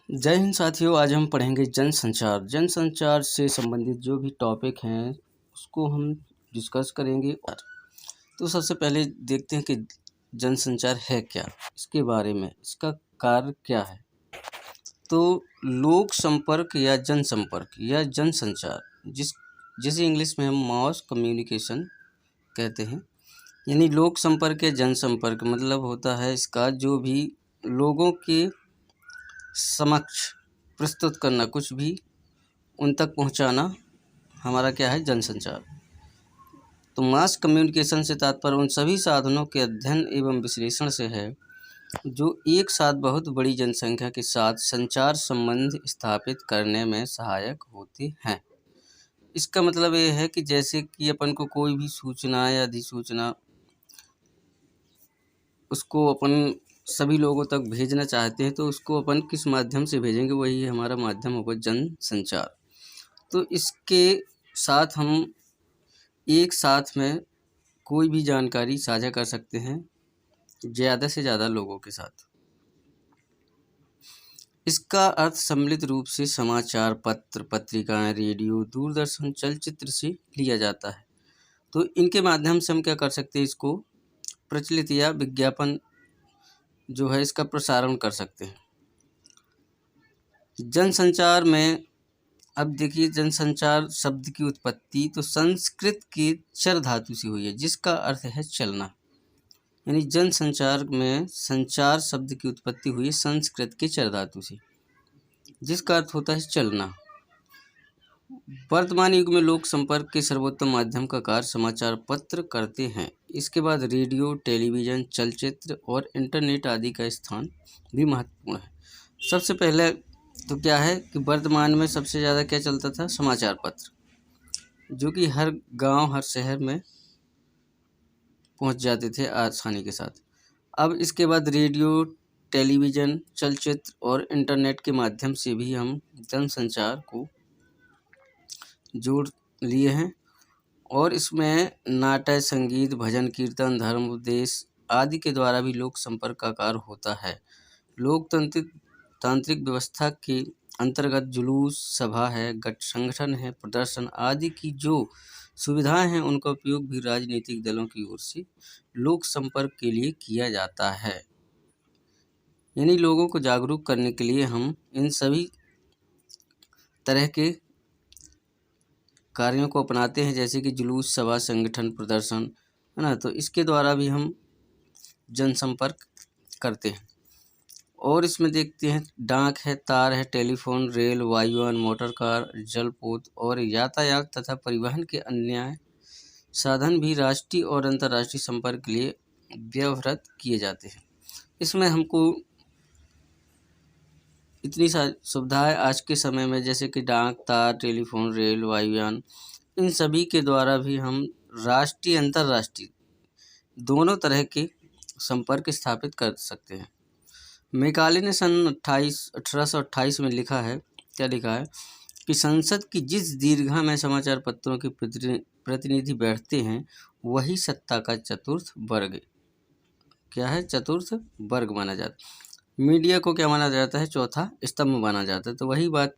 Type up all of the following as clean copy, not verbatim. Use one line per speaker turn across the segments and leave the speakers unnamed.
जय हिंद साथियों। आज हम पढ़ेंगे जनसंचार। जनसंचार से संबंधित जो भी टॉपिक हैं उसको हम डिस्कस करेंगे। तो सबसे पहले देखते हैं कि जनसंचार है क्या, इसके बारे में, इसका कार्य क्या है। तो लोक संपर्क या जनसंचार जिसे इंग्लिश में हम मास कम्युनिकेशन कहते हैं, यानी लोक संपर्क या जनसंपर्क मतलब होता है इसका जो भी लोगों के समक्ष प्रस्तुत करना, कुछ भी उन तक पहुंचाना, हमारा क्या है, जनसंचार। तो मास कम्युनिकेशन से तात्पर्य उन सभी साधनों के अध्ययन एवं विश्लेषण से है जो एक साथ बहुत बड़ी जनसंख्या के साथ संचार संबंध स्थापित करने में सहायक होते हैं। इसका मतलब ये है कि जैसे कि अपन को कोई भी सूचना या अधिसूचना उसको अपन सभी लोगों तक भेजना चाहते हैं, तो उसको अपन किस माध्यम से भेजेंगे, वही हमारा माध्यम होगा जनसंचार। तो इसके साथ हम एक साथ में कोई भी जानकारी साझा कर सकते हैं ज़्यादा से ज़्यादा लोगों के साथ। इसका अर्थ सम्मिलित रूप से समाचार पत्र, पत्रिकाएं, रेडियो, दूरदर्शन, चलचित्र से लिया जाता है। तो इनके माध्यम से हम क्या कर सकते हैं, इसको प्रचलित या विज्ञापन जो है इसका प्रसारण कर सकते हैं। जनसंचार में अब देखिए, जनसंचार शब्द की उत्पत्ति तो संस्कृत के चर धातु से हुई है, जिसका अर्थ है चलना। यानी जनसंचार में संचार शब्द की उत्पत्ति हुई है संस्कृत के चर धातु से, जिसका अर्थ होता है चलना। वर्तमान युग में लोक संपर्क के सर्वोत्तम माध्यम का कार्य समाचार पत्र करते हैं। इसके बाद रेडियो, टेलीविज़न, चलचित्र और इंटरनेट आदि का स्थान भी महत्वपूर्ण है। सबसे पहले तो क्या है कि वर्तमान में सबसे ज़्यादा क्या चलता था, समाचार पत्र, जो कि हर गांव, हर शहर में पहुंच जाते थे आसानी के साथ। अब इसके बाद रेडियो, टेलीविज़न, चलचित्र और इंटरनेट के माध्यम से भी हम जनसंचार को जोड़ लिए हैं, और इसमें नाटक, संगीत, भजन, कीर्तन, धर्म उपदेश आदि के द्वारा भी लोक संपर्क का कार्य होता है। तांत्रिक व्यवस्था के अंतर्गत जुलूस, सभा है, गठ संगठन है, प्रदर्शन आदि की जो सुविधाएं हैं उनका उपयोग भी राजनीतिक दलों की ओर से लोक संपर्क के लिए किया जाता है। यानी लोगों को जागरूक करने के लिए हम इन सभी तरह के कार्यों को अपनाते हैं, जैसे कि जुलूस, सभा, संगठन, प्रदर्शन, है ना। तो इसके द्वारा भी हम जनसंपर्क करते हैं। और इसमें देखते हैं डाक है, तार है, टेलीफोन, रेल, वायुयान, मोटर कार, जलपोत और यातायात तथा परिवहन के अन्य साधन भी राष्ट्रीय और अंतर्राष्ट्रीय संपर्क के लिए व्यवहृत किए जाते हैं। इसमें हमको इतनी सारी सुविधाएं आज के समय में, जैसे कि डाक, तार, टेलीफोन, रेल, वायुयान, इन सभी के द्वारा भी हम राष्ट्रीय, अंतर्राष्ट्रीय दोनों तरह के संपर्क स्थापित कर सकते हैं। मैकाले ने सन 1828 में लिखा है, क्या लिखा है कि संसद की जिस दीर्घा में समाचार पत्रों के प्रतिनिधि बैठते हैं वही सत्ता का चतुर्थ वर्ग, क्या है, चतुर्थ वर्ग माना जाता है। मीडिया को क्या माना जाता है, चौथा स्तंभ माना जाता है। तो वही बात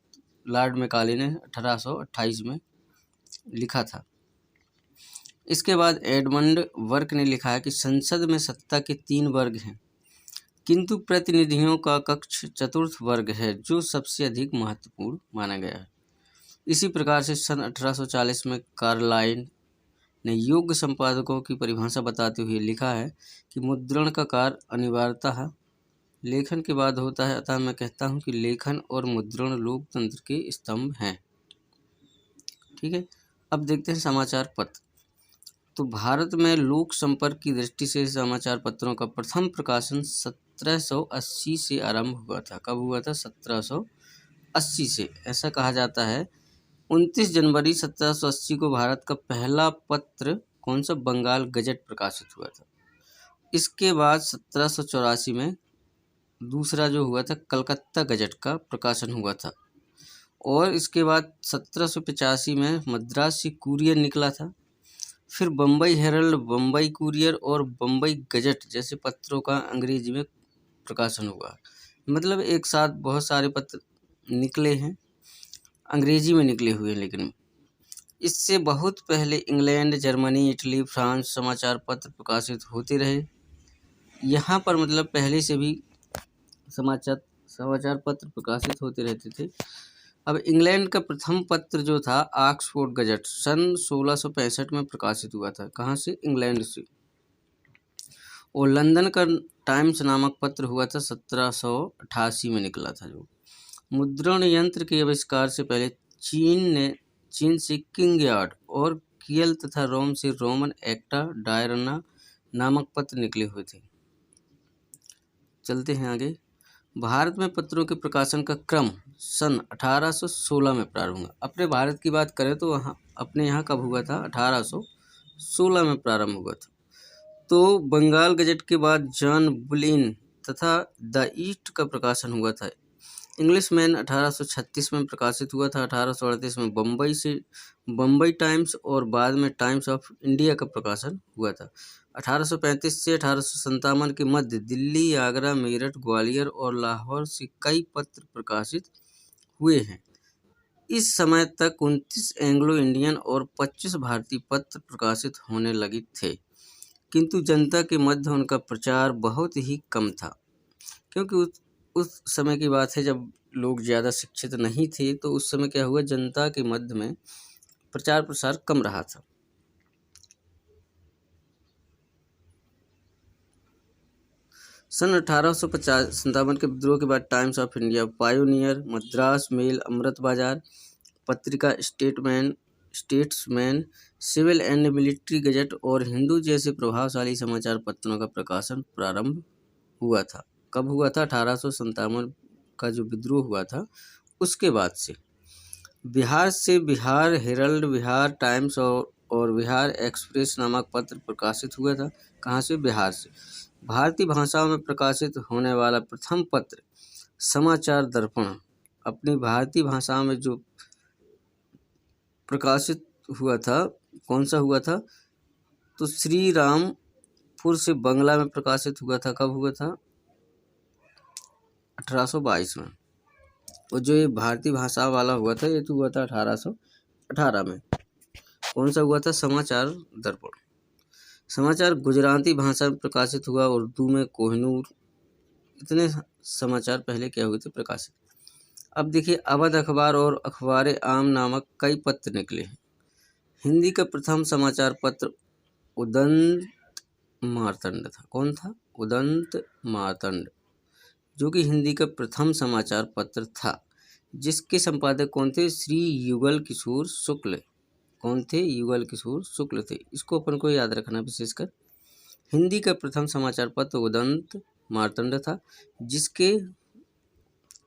लॉर्ड मैकाले ने 1828 में लिखा था। इसके बाद एडमंड बर्क ने लिखा है कि संसद में सत्ता के 3 वर्ग हैं, किंतु प्रतिनिधियों का कक्ष चतुर्थ वर्ग है जो सबसे अधिक महत्वपूर्ण माना गया है। इसी प्रकार से सन 1840 में कार्लाइन ने योग्य संपादकों की परिभाषा बताते हुए लिखा है कि मुद्रण का कार्य अनिवार्यतः लेखन के बाद होता है, अतः मैं कहता हूँ कि लेखन और मुद्रण लोकतंत्र के स्तंभ हैं। ठीक है। अब देखते हैं समाचार पत्र। तो भारत में लोक संपर्क की दृष्टि से समाचार पत्रों का प्रथम प्रकाशन 1780 से आरंभ हुआ था। कब हुआ था? 1780 से। ऐसा कहा जाता है 29 जनवरी 1780 को भारत का पहला पत्र कौन सा, बंगाल गजट प्रकाशित हुआ था। इसके बाद 1784 में दूसरा जो हुआ था कलकत्ता गजट का प्रकाशन हुआ था, और इसके बाद 1785 में मद्रास से कुरियर निकला था। फिर बम्बई हेरल्ड, बम्बई कुरियर और बम्बई गजट जैसे पत्रों का अंग्रेजी में प्रकाशन हुआ। मतलब एक साथ बहुत सारे पत्र निकले हैं, अंग्रेजी में निकले हुए हैं। लेकिन इससे बहुत पहले इंग्लैंड, जर्मनी, इटली, फ्रांस समाचार पत्र प्रकाशित होते रहे। यहाँ पर मतलब पहले से भी समाचार पत्र प्रकाशित होते रहते थे। अब इंग्लैंड का प्रथम पत्र जो था ऑक्सफोर्ड गजट सन 1665 में प्रकाशित हुआ था। कहाँ से? इंग्लैंड से। और लंदन का टाइम्स नामक पत्र हुआ था 1788 में निकला था। जो मुद्रण यंत्र के आविष्कार से पहले चीन से किंग यार्ड और कियल तथा रोम से रोमन एक्टा डायरना नामक पत्र निकले हुए थे। चलते हैं आगे। भारत में पत्रों के प्रकाशन का क्रम सन 1816 में प्रारंभ हुआ। अपने भारत की बात करें तो अपने यहाँ कब हुआ था? 1816 में प्रारंभ हुआ था। तो बंगाल गजट के बाद जॉन बुलिन तथा द ईस्ट का प्रकाशन हुआ था। इंग्लिशमैन 1836 में प्रकाशित हुआ था। 1838 में बम्बई टाइम्स और बाद में टाइम्स ऑफ इंडिया का प्रकाशन हुआ था। 1835 से 1857 के मध्य दिल्ली, आगरा, मेरठ, ग्वालियर और लाहौर से कई पत्र प्रकाशित हुए हैं। इस समय तक 29 एंग्लो इंडियन और 25 भारतीय पत्र प्रकाशित होने लगे थे, किंतु जनता के मध्य उनका प्रचार बहुत ही कम था, क्योंकि उस समय की बात है जब लोग ज़्यादा शिक्षित नहीं थे। तो उस समय क्या हुआ, जनता के मध्य में प्रचार प्रसार कम रहा था। सन 1857 के विद्रोह के बाद Times of India, Pioneer, Madras Mail, Amrita Bazar Patrika, Statesman, civil and military gazette और हिंदू जैसे प्रभावशाली समाचार पत्रों का प्रकाशन प्रारंभ हुआ था। कब हुआ था? 1857 का जो विद्रोह हुआ था उसके बाद से। बिहार से बिहार हेरल्ड, बिहार टाइम्स और बिहार एक्सप्रेस नामक पत्र प्रकाशित हुआ था। कहाँ से? बिहार से। भारतीय भाषाओं में प्रकाशित होने वाला प्रथम पत्र समाचार दर्पण अपनी भारतीय भाषाओं में जो प्रकाशित हुआ था, कौन सा हुआ था? तो श्री रामपुर से बंगला में प्रकाशित हुआ था। कब हुआ था? 1822 में। और जो ये भारतीय भाषा वाला हुआ था ये तो हुआ था 1818 में। कौन सा हुआ था? समाचार दर्पण। समाचार गुजराती भाषा में प्रकाशित हुआ, उर्दू में कोहिनूर। इतने समाचार पहले क्या हुए थे? प्रकाशित। अब देखिए, अवध अखबार और अखबार आम नामक कई पत्र निकले हैं। हिंदी का प्रथम समाचार पत्र उदंत मार्तंड था। कौन था? उदंत मार्तंड, जो कि हिंदी का प्रथम समाचार पत्र था, जिसके संपादक कौन थे? श्री युगल किशोर शुक्ल। कौन थे? युगल किशोर शुक्ल थे। इसको अपन को याद रखना विशेषकर। हिंदी का प्रथम समाचार पत्र उदंत मार्तंड था, जिसके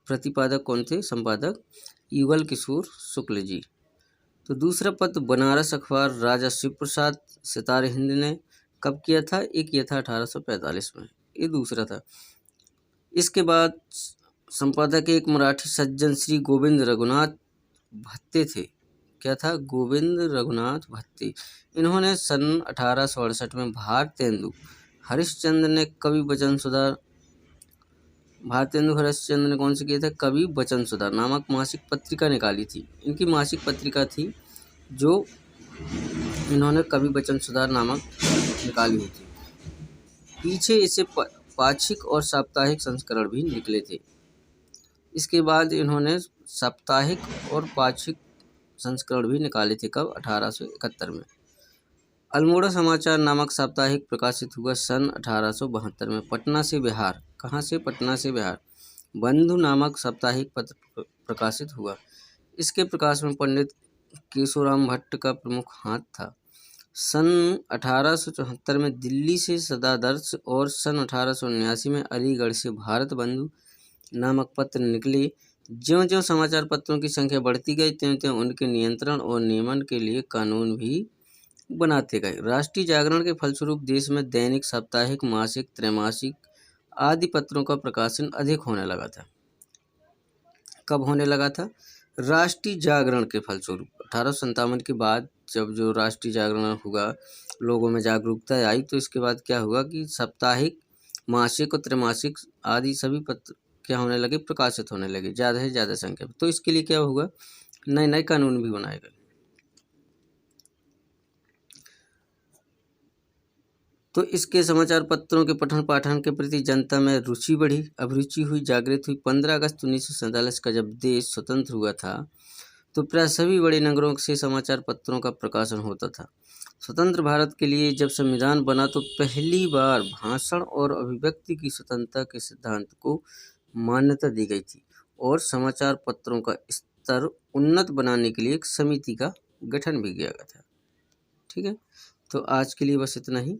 प्रतिपादक कौन थे? संपादक युगल किशोर शुक्ल जी। तो दूसरा पत्र बनारस अखबार राजा शिव प्रसाद सितारे हिंद ने कब किया था? ये किया था 1845 में। ये दूसरा था। इसके बाद संपादक एक मराठी सज्जन श्री गोविंद रघुनाथ भत्ते थे। क्या था? गोविंद रघुनाथ भत्ते। इन्होंने सन 1868 में भारतेंदु हरिश्चंद्र ने कौन सी किया था? कवि वचन सुधा नामक मासिक पत्रिका निकाली थी। इनकी मासिक पत्रिका थी जो इन्होंने कवि वचन सुधा नामक निकाली हुई थी। पीछे इसे पाक्षिक और साप्ताहिक संस्करण भी निकले थे। इसके बाद इन्होंने साप्ताहिक और पाक्षिक संस्करण भी निकाले थे। कब? 1871 में। अल्मोड़ा समाचार नामक साप्ताहिक प्रकाशित हुआ सन 1872 में पटना से बिहार। कहाँ से? पटना से बिहार। बंधु नामक साप्ताहिक पत्र प्रकाशित हुआ। इसके प्रकाश में पंडित केशोराम भट्ट का प्रमुख हाथ था। सन 1874 में दिल्ली से सदादर्श और सन 1879 में अलीगढ़ से भारत बंधु नामक पत्र निकले। ज्यों-ज्यों समाचार पत्रों की संख्या बढ़ती गई त्यों-त्यों उनके नियंत्रण और नियमन के लिए कानून भी बनाते गए। राष्ट्रीय जागरण के फलस्वरूप देश में दैनिक, साप्ताहिक, मासिक, त्रैमासिक आदि पत्रों का प्रकाशन अधिक होने लगा था। कब होने लगा था? राष्ट्रीय जागरण के फलस्वरूप 1857 के बाद जब जो राष्ट्रीय जागरण हुआ, लोगों में जागरूकता आई, तो इसके बाद क्या हुआ कि साप्ताहिक, मासिक और त्रैमासिक आदि सभी पत्र क्या होने लगे, प्रकाशित होने लगे ज़्यादा से ज़्यादा संख्या में। तो इसके लिए क्या होगा, नए नए कानून भी बनाए गए। तो इसके समाचार पत्रों के पठन पाठन के प्रति जनता में रुचि बढ़ी, अभिरुचि हुई, जागृत हुई। 15 अगस्त 1947 का जब देश स्वतंत्र हुआ था तो प्राय सभी बड़े नगरों से समाचार पत्रों का प्रकाशन होता था। स्वतंत्र भारत के लिए जब संविधान बना तो पहली बार भाषण और अभिव्यक्ति की स्वतंत्रता के सिद्धांत को मान्यता दी गई थी और समाचार पत्रों का स्तर उन्नत बनाने के लिए एक समिति का गठन भी किया गया था। ठीक है, तो आज के लिए बस इतना ही।